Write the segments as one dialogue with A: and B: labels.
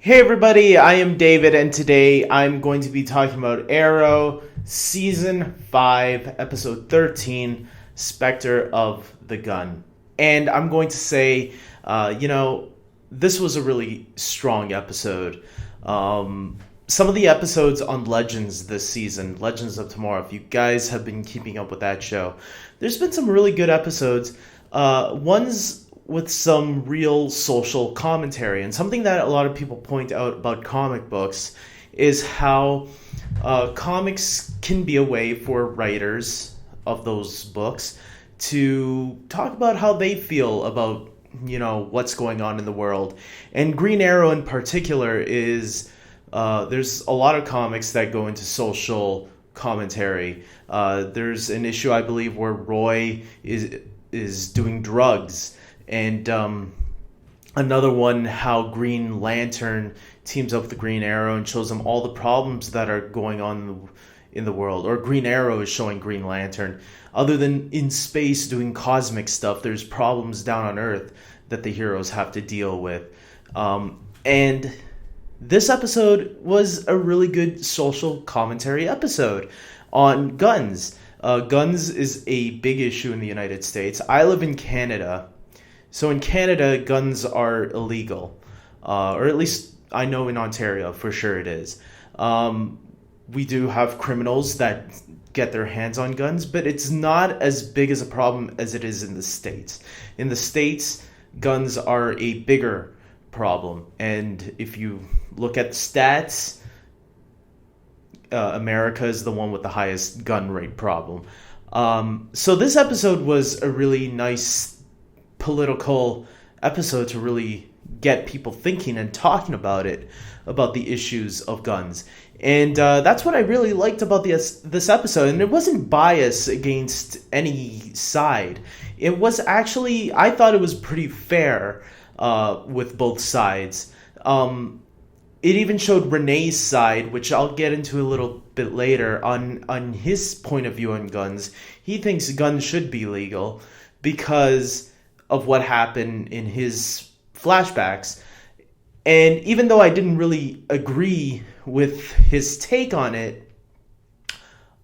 A: Hey everybody, I am David, and today I'm going to be talking about Arrow Season 5, Episode 13, Spectre of the Gun. And I'm going to say, this was a really strong episode. Some of the episodes on Legends this season, Legends of Tomorrow, if you guys have been keeping up with that show, there's been some really good episodes. One's with some real social commentary. And something that a lot of people point out about comic books is how comics can be a way for writers of those books to talk about how they feel about, what's going on in the world. And Green Arrow in particular is, there's a lot of comics that go into social commentary. There's an issue, I believe, where Roy is doing drugs, and another one, how Green Lantern teams up with the Green Arrow and shows them all the problems that are going on in the world. Or Green Arrow is showing Green Lantern, other than in space doing cosmic stuff, there's problems down on Earth that the heroes have to deal with. And this episode was a really good social commentary episode on guns. Guns is a big issue in the United States. I live in Canada. So in Canada, guns are illegal, or at least I know in Ontario for sure it is. We do have criminals that get their hands on guns, but it's not as big as a problem as it is in the States. In the States, guns are a bigger problem, and if you look at stats, America is the one with the highest gun rate problem. So this episode was a really nice political episode to really get people thinking and talking about it, about the issues of guns. And that's what I really liked about this episode. And it wasn't biased against any side. It was actually, I thought it was pretty fair with both sides. It even showed Renee's side, which I'll get into a little bit later, on his point of view on guns. He thinks guns should be legal because of what happened in his flashbacks. And even though I didn't really agree with his take on it,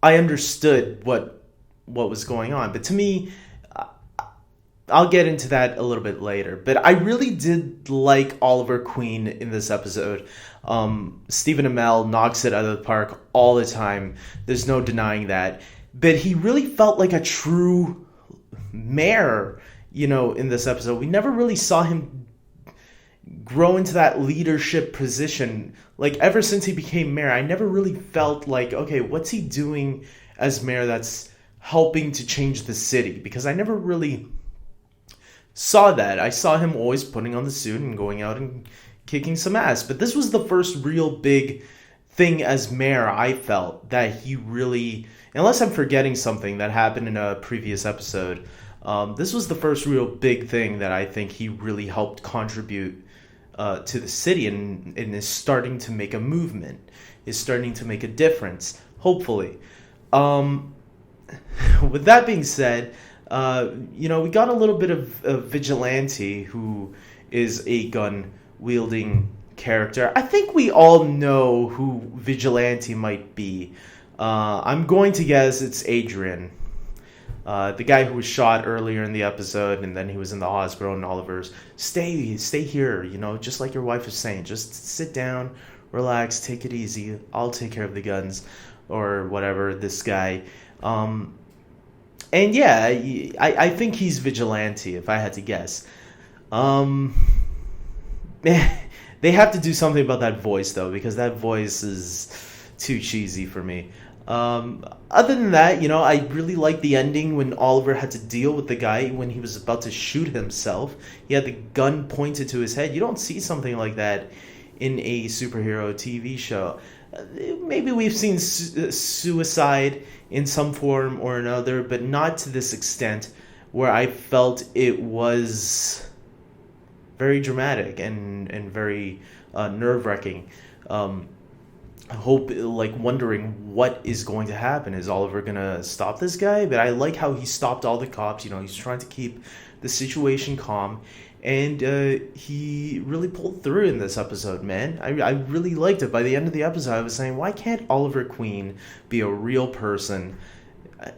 A: I understood what was going on. But to me, I'll get into that a little bit later. But I really did like Oliver Queen in this episode. Stephen Amell knocks it out of the park all the time. There's no denying that. But he really felt like a true mayor, in this episode. We never really saw him grow into that leadership position. Like, ever since he became mayor, I never really felt like, okay, what's he doing as mayor that's helping to change the city? Because I never really saw that. I saw him always putting on the suit and going out and kicking some ass. But this was the first real big thing as mayor, I felt, that he really, unless I'm forgetting something that happened in a previous episode, this was the first real big thing that I think he really helped contribute to the city, and is starting to make a movement, is starting to make a difference, hopefully. With that being said, we got a little bit of Vigilante, who is a gun-wielding character. I think we all know who Vigilante might be. I'm going to guess it's Adrian. The guy who was shot earlier in the episode, and then he was in the hospital, and Oliver's, stay here, just like your wife is saying. Just sit down, relax, take it easy. I'll take care of the guns, or whatever, this guy. And yeah, I think he's Vigilante, if I had to guess. They have to do something about that voice, though, because that voice is too cheesy for me. Other than that, I really liked the ending when Oliver had to deal with the guy when he was about to shoot himself. He had the gun pointed to his head. You don't see something like that in a superhero TV show. Maybe we've seen suicide in some form or another, but not to this extent, where I felt it was very dramatic and very nerve-wracking. Wondering what is going to happen. Is Oliver gonna stop this guy? But I like how he stopped all the cops. He's trying to keep the situation calm, And he really pulled through in this episode, man. I really liked it. By the end of the episode, I was saying, why can't Oliver Queen be a real person?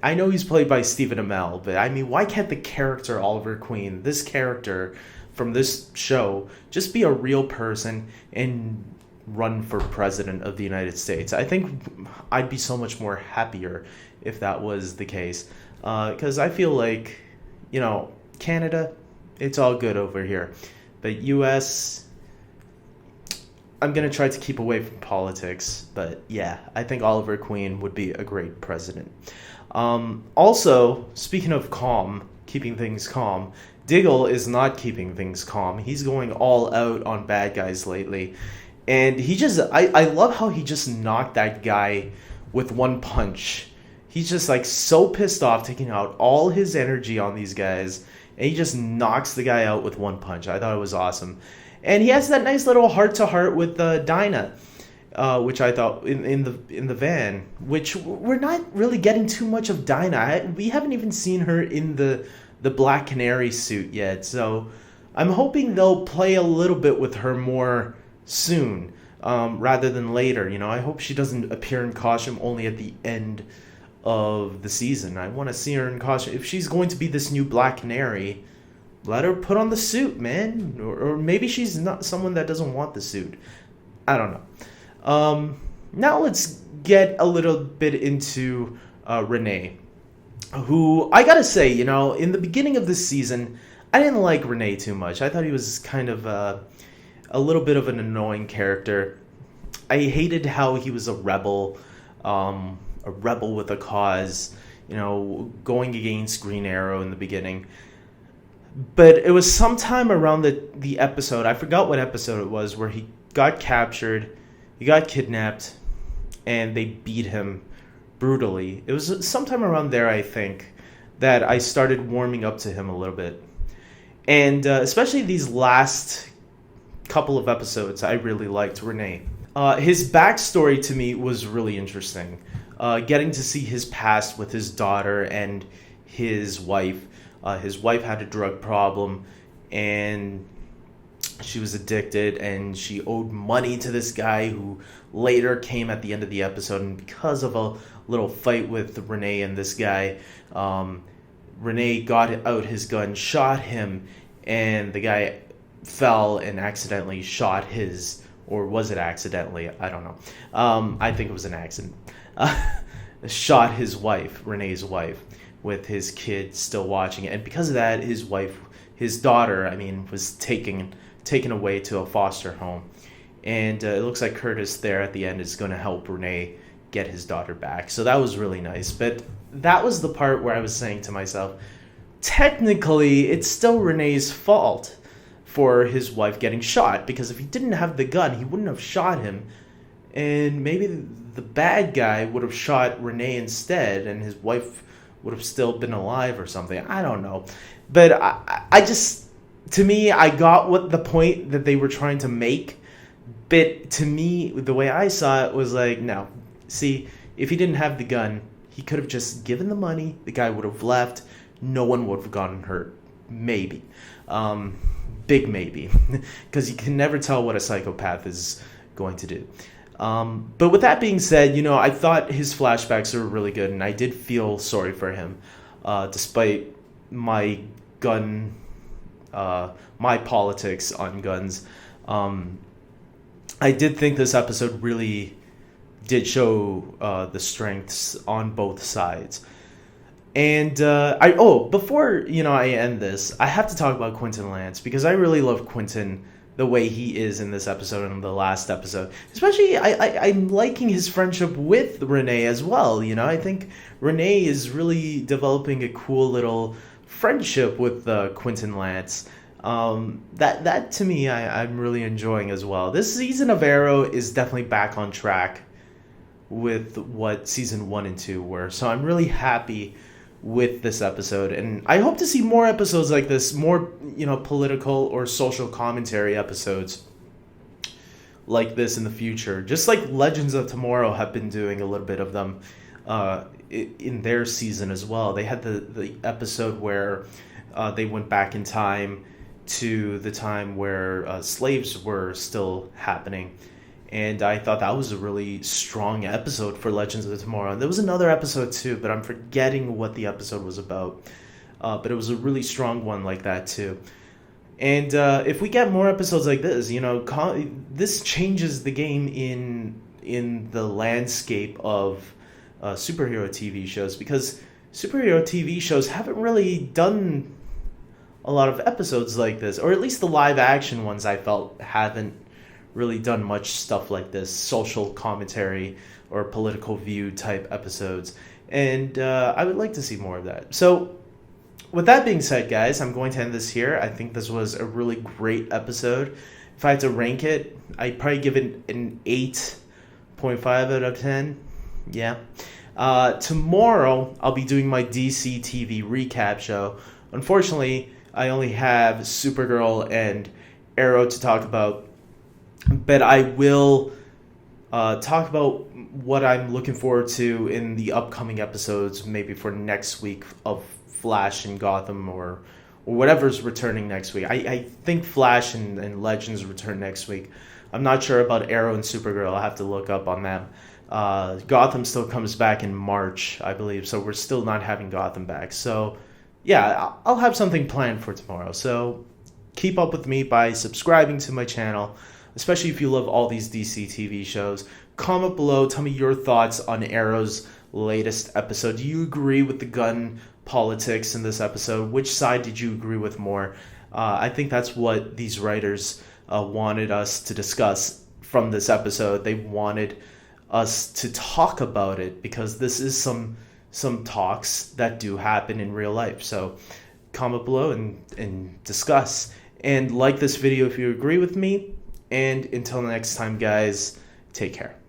A: I know he's played by Stephen Amell, but I mean, why can't the character Oliver Queen, this character from this show, just be a real person and run for president of the United States? I think I'd be so much more happier if that was the case. Because I feel like, Canada, it's all good over here. But U.S., I'm going to try to keep away from politics. But yeah, I think Oliver Queen would be a great president. Also, speaking of keeping things calm, Diggle is not keeping things calm. He's going all out on bad guys lately. And I love how he just knocked that guy with one punch. He's just like so pissed off, taking out all his energy on these guys. And he just knocks the guy out with one punch. I thought it was awesome. And he has that nice little heart-to-heart with Dinah. Which I thought in the van, which we're not really getting too much of Dinah. We haven't even seen her in the Black Canary suit yet, so I'm hoping they'll play a little bit with her more soon, rather than later. I hope she doesn't appear in costume only at the end of the season. I want to see her in costume. If she's going to be this new Black Canary, let her put on the suit, man. Or maybe she's not someone that doesn't want the suit. I don't know. Now let's get a little bit into Renee, who I gotta say, in the beginning of this season, I didn't like Renee too much. I thought he was kind of a little bit of an annoying character. I hated how he was a rebel with a cause, going against Green Arrow in the beginning. But it was sometime around the episode, I forgot what episode it was, where he got captured. He got kidnapped, and they beat him brutally. It was sometime around there, I think, that I started warming up to him a little bit. And especially these last couple of episodes, I really liked Renee. His backstory to me was really interesting. Getting to see his past with his daughter and his wife. His wife had a drug problem, and she was addicted, and she owed money to this guy who later came at the end of the episode. And because of a little fight with Renee and this guy, Renee got out his gun, shot him, and the guy fell and accidentally shot his, or was it accidentally? I don't know. I think it was an accident. Shot his wife, Renee's wife, with his kid still watching it. And because of that, his daughter, was taken away to a foster home. And it looks like Curtis there at the end is going to help Renee get his daughter back. So that was really nice. But that was the part where I was saying to myself, technically, it's still Renee's fault for his wife getting shot. Because if he didn't have the gun, he wouldn't have shot him. And maybe the bad guy would have shot Renee instead, and his wife would have still been alive or something. I don't know. But I just... To me, I got what the point that they were trying to make, but to me, the way I saw it was like, no. See, if he didn't have the gun, he could have just given the money, the guy would have left, no one would have gotten hurt. Maybe. Big maybe. Because you can never tell what a psychopath is going to do. But with that being said, I thought his flashbacks were really good, and I did feel sorry for him, despite my my politics on guns. I did think this episode really did show the strengths on both sides. And before I end this, I have to talk about Quentin Lance, because I really love Quentin the way he is in this episode and the last episode. Especially, I'm liking his friendship with Renee as well. I think Renee is really developing a cool little friendship with Quentin Lance. That to me, I'm really enjoying as well. This season of Arrow is definitely back on track with what season 1 and 2 were. So I'm really happy with this episode, and I hope to see more episodes like this, more political or social commentary episodes like this in the future, just like Legends of Tomorrow have been doing a little bit of them in their season as well. They had the episode where they went back in time to the time where slaves were still happening. And I thought that was a really strong episode for Legends of Tomorrow. There was another episode too, but I'm forgetting what the episode was about. But it was a really strong one like that too. And if we get more episodes like this, this changes the game in the landscape of superhero TV shows, because superhero TV shows haven't really done a lot of episodes like this, or at least the live action ones I felt haven't really done much stuff like this, social commentary or political view type episodes. And I would like to see more of that. So with that being said, guys, I'm going to end this here. I think this was a really great episode. If I had to rank it, I'd probably give it an 8.5 out of 10. Yeah. Tomorrow, I'll be doing my DC TV recap show. Unfortunately, I only have Supergirl and Arrow to talk about, but I will talk about what I'm looking forward to in the upcoming episodes, maybe for next week of Flash and Gotham, or whatever's returning next week. I think Flash and Legends return next week. I'm not sure about Arrow and Supergirl. I'll have to look up on them. Gotham still comes back in March, I believe, so we're still not having Gotham back. So yeah, I'll have something planned for tomorrow. So keep up with me by subscribing to my channel, especially if you love all these DC TV shows. Comment below, tell me your thoughts on Arrow's latest episode. Do you agree with the gun politics in this episode? Which side did you agree with more? I think that's what these writers wanted us to discuss from this episode. They wanted us to talk about it, because this is some talks that do happen in real life. So comment below and discuss. And like this video if you agree with me. And until next time, guys, take care.